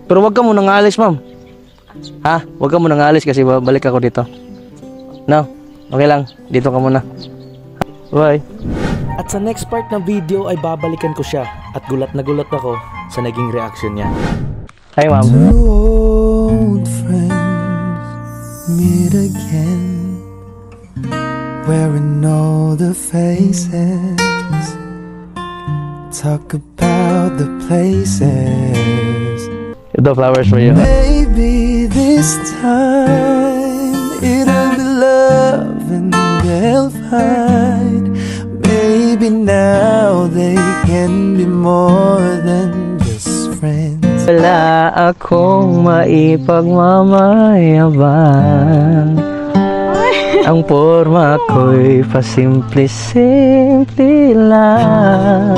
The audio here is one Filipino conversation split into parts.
Pero wag ka munang alis, ma'am. Ha? Wag ka munang alis kasi balik ako dito. No? Okay lang. Dito ka muna. Bye. At sa next part ng video ay babalikan ko siya. At gulat na gulat ako sa naging reaction niya. Hi, ma'am. Two old friends meet again, wearing all the faces, talk about the places. The flowers for you. Maybe this time it'll be love and they'll find. Maybe now they can be more than just friends. Wala akong maipagmamayabang. Ang forma ko'y pasimple-simple lang.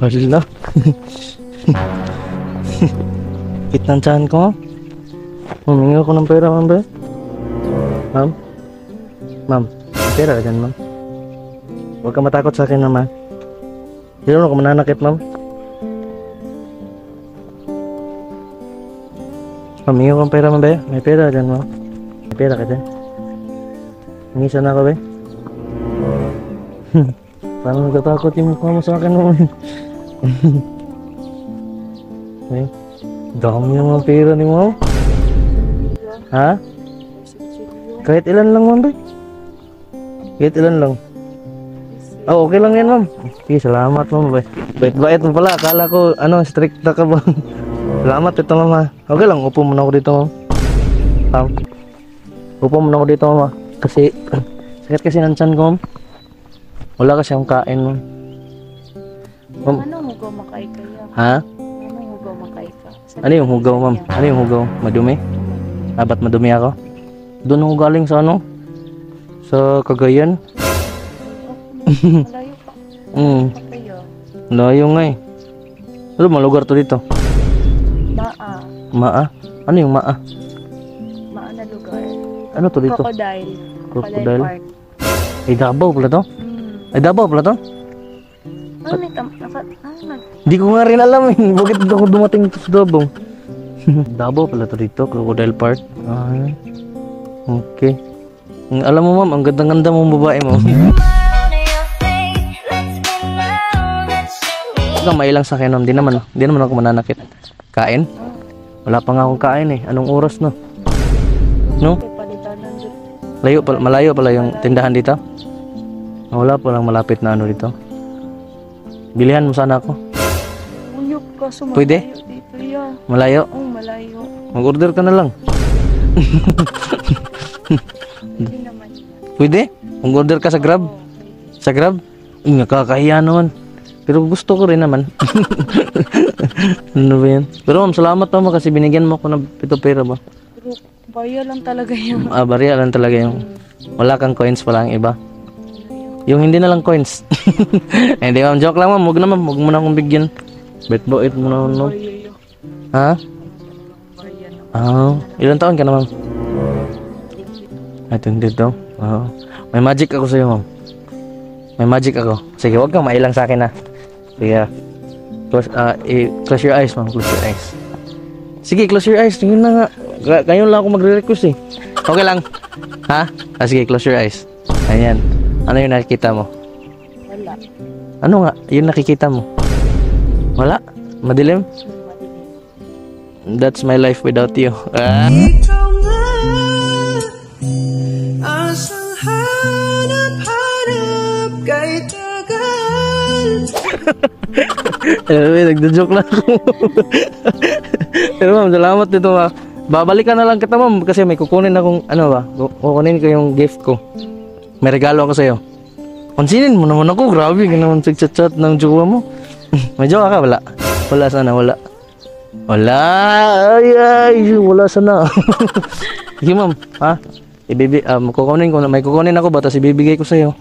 Wala. Hit ng tiyan ko. Humingi ako ng pera, ma'am ba? Ma'am? Ma'am, may pera ka dyan, ma'am. Huwag ka matakot sa akin, ma'am. Hindi naman ako mananakit, ma'am. Humingi ako ng pera, ma'am ba? May pera ka dyan, ma'am. May pera ka dyan. Hingi sana ako, ba? Parang nagtatakot yung mukha mo sa akin, ma'am. Ay, dami yung mga pera ni ma'am. Ha? Kahit ilan lang, ma'am. Kahit ilan lang. Oh, okay lang yan, ma'am. Okay, salamat, ma'am. Bait-bait mo pala. Akala ko, strict na ka ba? Salamat ito, ma'am, ha. Okay lang, upo muna ako dito, ma'am. Upo muna ako dito, ma'am. Kasi, sakit kasi ng tiyan ko, ma'am. Wala kasi akong kain, ma'am. Anong hugaw makay kaya? Ha? Anong hugaw makay ka? Ano yung hugaw, ma'am? Ano yung hugaw? Madumi? Ba't madumi ako? Doon ako galing sa sa Cagayan. Malayo pa. Kaya? Malayo nga eh. Ano mga lugar to dito? Maa. Maa? Ano yung Maa? Maa na lugar. Ano to dito? Crocodile. Crocodile? Park. Ay, Davao pala to? Ay, Davao pala to? Ano may Hindi ko nga rin alam eh. Bakit ako dumating sa Davao? Davao pala to dito, Crocodile Park. Ah, okay. Alam mo, ma'am, ang ganda-ganda mong babae mo. Huwag kang mailang sa akin, ma'am. Di naman ako mananakit. Kain? Wala pa nga akong kain eh. Anong oras no? No? Malayo pala yung tindahan dito? Wala pa lang malapit na dito. Bilihan mo sana ako. Uyok ka, pwede? Dito, yeah. Malayo? Oo, malayo. Mag-order ka na lang. Hindi naman yan. Pwede? Mag-order ka sa Grab? Sa Grab? Nakakahiya naman. Pero gusto ko rin naman. Ano ba yan? Pero ma'am, salamat naman kasi binigyan mo ako ng pera ba? Pero barya lang talaga yung... Barya lang talaga yung... Wala kang coins pala ang iba. Yung hindi na lang coins. Hindi ma'am, joke lang ma'am. Huwag mo na akong bigyan. Bet-boit mo na no? Ha? Ilang taon ka na ma'am? Ay, dito. May magic ako sa'yo ma'am. May magic ako. Sige, huwag kang mailang sa akin ha. Sige. Close your eyes ma'am. Close your eyes. Sige, close your eyes. Tingin na nga. Ngayon lang ako magre-request eh. Okay lang. Ha? Sige, close your eyes. Ayan. Ano yung nakikita mo? Wala. Ano nga? Yung nakikita mo? Wala? Madilim? That's my life without you. Ikaw na asang hanap-hanap kay tagal. Nagda-joke lang ako. Pero ma'am, salamat dito ha. Babalikan na lang kita ma'am kasi may kukunin akong kukunin ko yung gift ko. May regalo ako sa'yo. Pansinin mo naman ako. Grabe ka naman sa chat-chat ng jowa mo. May jowa ka? Wala. Wala sana, wala. Wala. Ay, wala sana. Sige, ma'am. Ha? Kukunin ko. May kukunin ako ba? Tapos ibibigay ko sa'yo.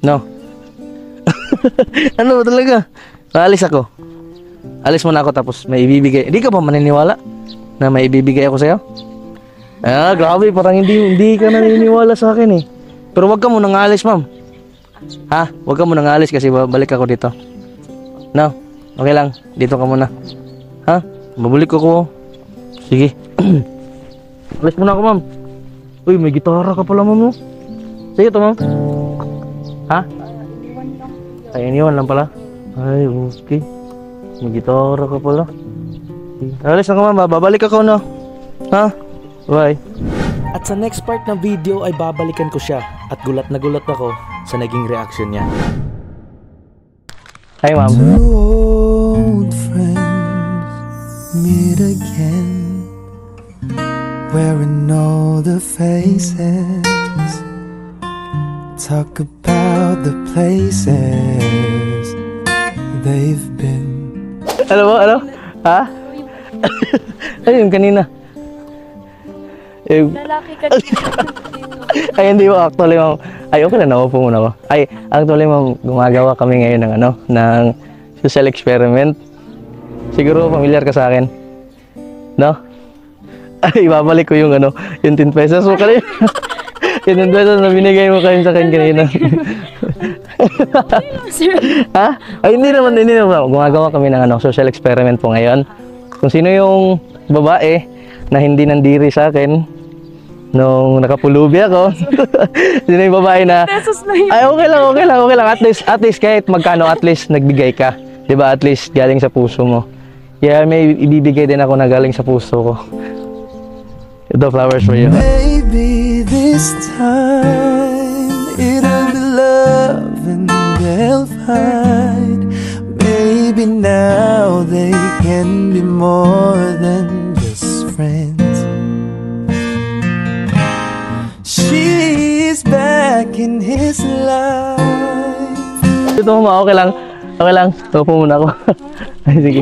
No? Ano ba talaga? Alis ako. Alis muna ako tapos may ibibigay. Hindi ka ba maniniwala na may ibibigay ako sa'yo? Ah, grabe. Parang hindi ka naniniwala sa akin eh. Pero wag ka muna nga alis, ma'am. Ha? Wag ka muna nga alis kasi balik ako dito. No? Okay lang. Dito ka muna. Ha? Babalik ako. Sige. Alis muna ako, ma'am. Uy, may gitara ka pala, ma'am. Sige to, ma'am. Ha? Ay, iniwan lang pala. Ay, okay. May gitara ka pala. Alis na ka, ma'am. Babalik ako, no? Ha? Bye. At sa next part ng video ay babalikan ko siya at gulat na gulat ako sa naging reaction niya. Hi, ma'am. Two old friends meet again, wearing all the faces, talk about the places they've been. Ano mo? Ano? Ha? Ano yung kanina? Lalaki ka dito. Ay, hindi mo actually, ma'am. Ay, okay lang, naupo muna ako. Ay, actually, ma'am, gumagawa kami ngayon ng social experiment. Siguro familiar ka sa akin. No? Ay, ibabalik ko yung yung 10 pesos mo kanina. Yung 10 pesos na binigay mo kayo sa akin kanina. Ha? Ay, hindi naman. Gumagawa kami ng social experiment po ngayon. Kung sino yung babae na hindi nandiri sa akin nung nakapulubi ako. Sino yung babae na Pesos na yun. ay okay lang. At least kahit magkano, at least nagbigay ka. 'Di ba? At least galing sa puso mo. Yeah, may ibibigay din ako na galing sa puso ko. Ito, flowers for you. Maybe this time it'll be love and they'll find. Maybe now they can be more than just friends. She's back in his life. Ito mo, okay lang. Tupo muna ako. Ay, sige.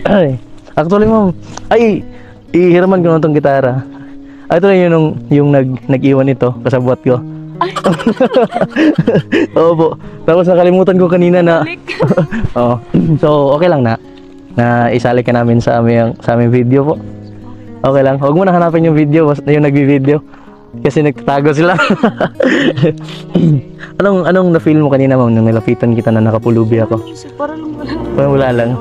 Ay, actually, ma'am. Ay, ihiraman ko na itong gitara. Ay, ito na yung nag-iwan ito, kasabot ko. Oo po. Tapos nakalimutan ko kanina na... Oo. So, okay lang na isali ka namin sa aming video po. Okay lang. Huwag mo na hanapin yung video, yung nagbi-video. Kasi nagtatago sila. Anong na-feel mo kanina, ma'am, nung nilapitan kita na nakapulubi ako? Parang wala lang.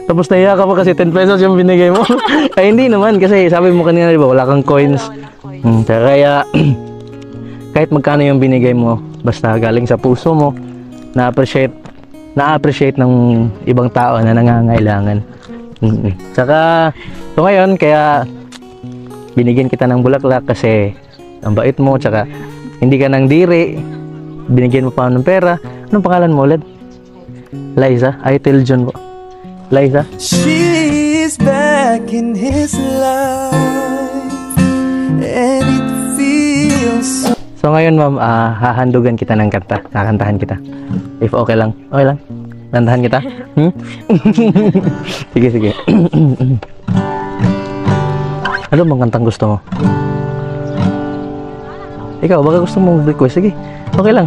Tapos nahiya ka pa kasi 10 pesos yung binigay mo. Ay, hindi naman. Kasi sabi mo kanina, di ba, wala kang coins. Kaya, kahit magkano yung binigay mo, basta galing sa puso mo, na-appreciate ng ibang tao na nangangailangan. Saka, so ngayon, kaya binigyan kita ng bulaklak kasi ang bait mo, tsaka hindi ka nang diri, binigyan mo pa ng pera. Anong pangalan mo ulit? Liza? Ay, tell John po. Liza? She's back in his life and it feels so. So ngayon, ma'am, hahandugan kita ng kanta. Kakantahan kita. If okay lang. Okay lang? Kantahan kita? Sige. Ano bang kantang gusto mo? Ikaw, baka gusto mo request? Sige, okay lang.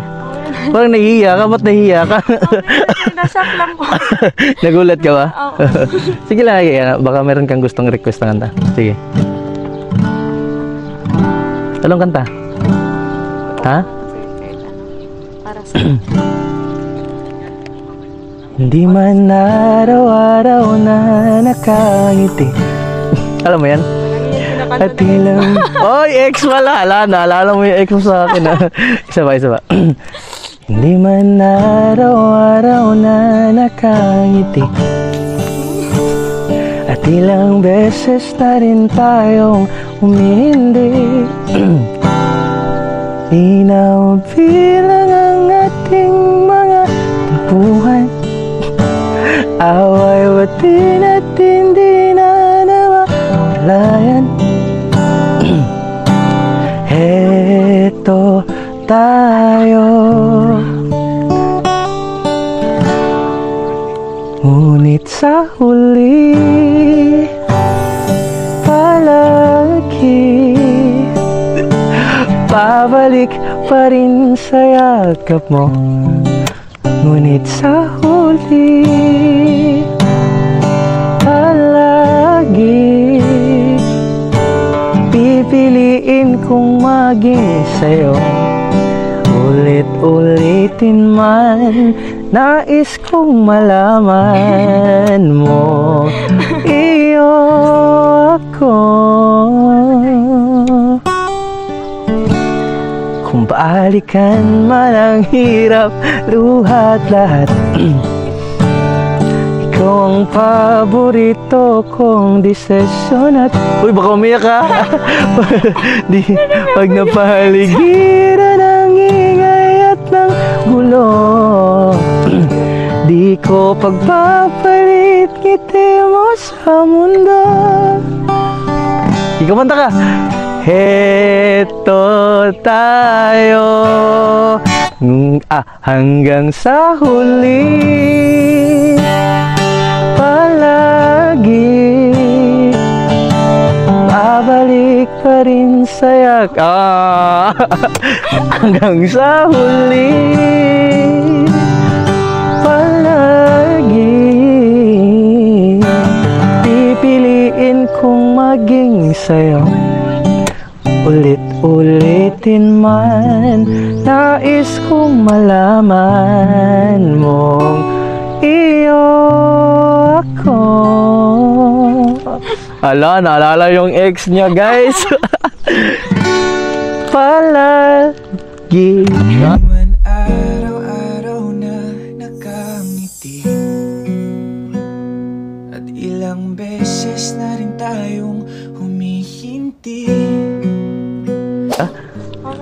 Parang nahihiya ka. Ba't nahihiya ka? Nasak lang po. Nagulat ka ba? Oo. Sige lang, baka meron kang gustong request na kanta. Sige. Anong kanta? Ha? Para sa Hindi man araw-araw na nakangiti. Alam mo yan? At ilang... Oy, ex pala! Naalala mo yung ex mo sa akin. Isa ba? Hindi man araw-araw na nakangiti. At ilang beses na rin tayong umindi. Inabilang ang ating mga tampuhan. Away batin at hindi na nawawalayan. Heto tayo, ngunit sa huli babalik pa rin sa yakap mo. Ngunit sa huli, palagi pipiliin kong maging sa'yo. Ulit-ulitin man, nais kong malaman mo, iyo ako. Kung balikan man ang hirap, luhat lahat, ikaw ang paborito kong desisyon at... Uy, baka umiyak ka! Pag napahaligiran ng ingay at ng gulo, di ko pagpapalit ngiti mo sa mundo. Ikaw kanta ka! Heto tayo hanggang sa huli, palagi babalik pa rin sa hanggang sa huli, palagi pipiliin kong maging sa'yo. Ulit-ulitin man, nais kong malaman mong iyo ako. Ala, naalala yung ex niya, guys. Palagi. Man araw-araw na nakangiti, at ilang beses na rin tayong humihinti.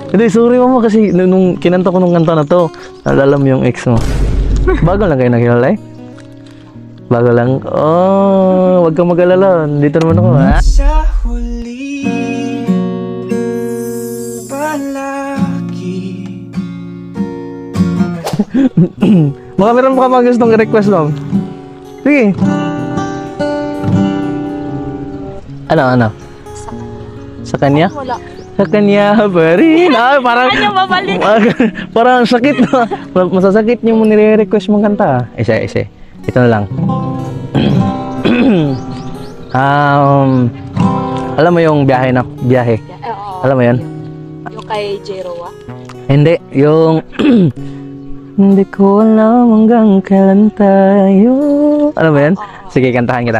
Hindi, sorry mama kasi nung kinanta ko nung kanta na to, naalala mo yung ex mo. Bago lang kayo nakilala eh? Bago lang? Oh, wag kang mag-alala. Dito naman ako, ha? Sa huli, palagi. Baka meron pa mga gustong request lang. Sige. Ano? Sa kanya? Wala. Sa kanya pa rin. Parang... Kanya babalik. Parang sakit na. Masasakit yung nire-request mong kanta. Isa. Ito na lang. Alam mo yung biyahe? Oo. Alam mo yan? Yung kay Jeroa. Hindi. Yung... Hindi ko alam hanggang kailan tayo. Alam mo yan? Sige, kantahan kita.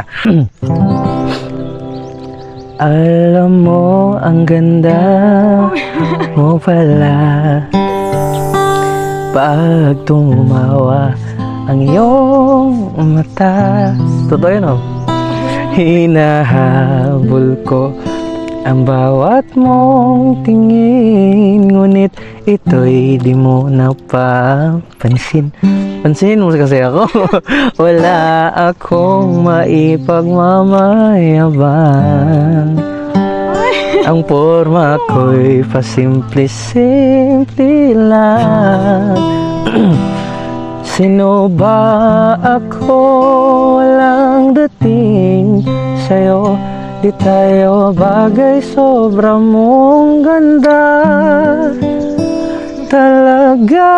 Alam mo, ang ganda mo pala pag tumawa ang iyong mata. Totoo yun, oh. Hinahabol ko ang bawat mong tingin, ngunit ito'y di mo napapansin. Pansinin mo kasi ako. Wala akong maipagmamayabang. Ang forma ko'y pasimple-simple lang. Sino ba ako? Walang dating sa'yo. Di tayo bagay, sobra mong ganda talaga.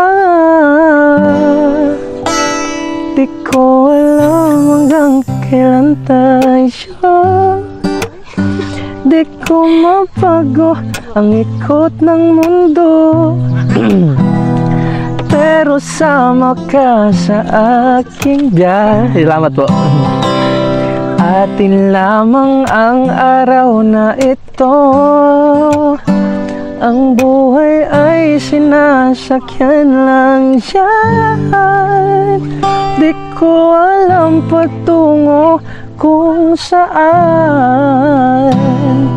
Di ko alam hanggang kailan tayo. Di ko mapago ang ikot ng mundo. Pero sama ka sa aking biyahe. Salamat po. Atin lamang ang araw na ito. Ang buhay ay sinasakyan lang yan. Di ko alam patungo kung saan,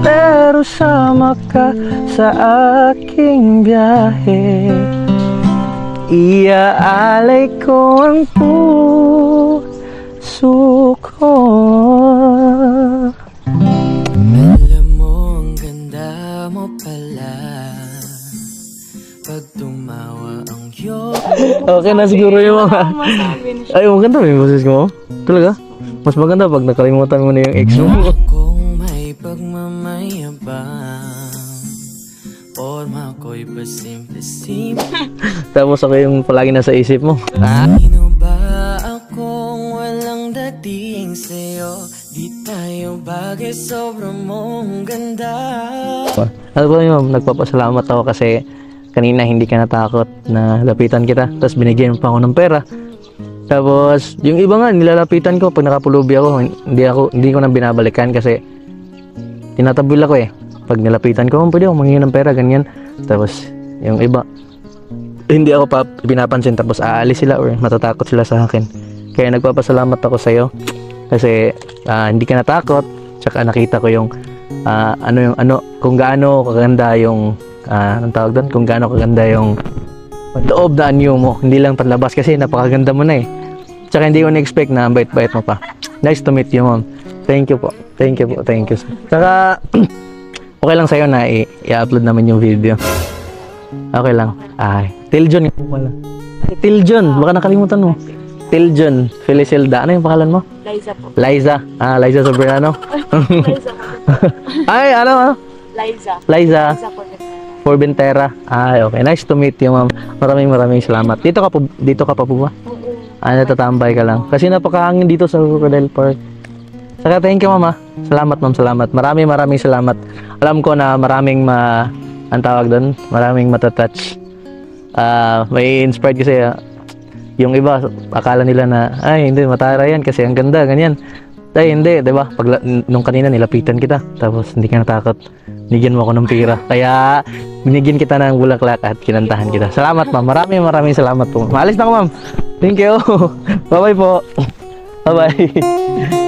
pero sama ka sa aking biyahe. Iaalay ko ang puso ko. Alam mo, ang ganda mo pala pag tumawa ang iyong... Okay na siguro yung mga... Masabi na siya. Ay, maganda ba yung boses ko? Talaga? Mas maganda pag nakalimutan mo na yung ex mo. Kung may pagmamayabang, forma ko'y pasimple-simple. Tapos ako yung palagi nasa isip mo. Sino ba akong walang dating sa'yo? Di tayo bagay, sobrang mong ganda. Ano ba yun, nagpapasalamat ako kasi kanina hindi ka natakot na lapitan kita. Tapos binigyan pa ako ng pera. Tapos yung iba nga nilalapitan ko pag nakapulubi ako, hindi ko na binabalikan kasi tinatabil ako eh. Pag nilapitan ko, pwede ako manghingi ng pera, ganyan. Tapos yung iba hindi ako pa pinapansin, tapos aalis sila or matatakot sila sa akin. Kaya nagpapasalamat ako sa iyo kasi hindi ka natakot, tsaka nakita ko yung kung gaano kaganda yung anong tawag doon, kung gaano kaganda yung loob na anyo mo, hindi lang panlabas kasi napakaganda mo na eh. Tsaka hindi ko na-expect na ang bait-bait mo pa. Nice to meet you, ma'am. Thank you po. Thank you po. Thank you. Tsaka okay lang sa'yo na i-upload namin yung video. Okay lang. Ay, Tiljon yung pala. Ay, Tiljon, baka nakalimutan mo. Tiljon Felicilda. Ano yung pangalan mo? Liza po. Liza. Liza Sobrano. Liza po. Ay, ano? Liza. Liza Liza po. Forbentera. Ay, okay. Nice to meet you, ma'am. Maraming salamat. Dito ka pa po ba? Oo. Natatambay ka lang. Kasi napakahangin dito sa Crocodile Park. Saka thank you, ma'am. Salamat, ma'am. Salamat. Maraming salamat. Alam ko na maraming ang tawag doon, maraming matatouch. May inspired kasi yung iba, akala nila na, ay, hindi, matara yan kasi ang ganda, ganyan. Ay, hindi, diba? Nung kanina nilapitan kita, tapos hindi ka natakot. Binigyan mo ako ng pira. Kaya, binigyan kita ng bulaklak at kinantahan kita. Salamat, ma'am. Maraming salamat po. Maalis na ako, ma'am. Thank you. Bye-bye po. Bye-bye.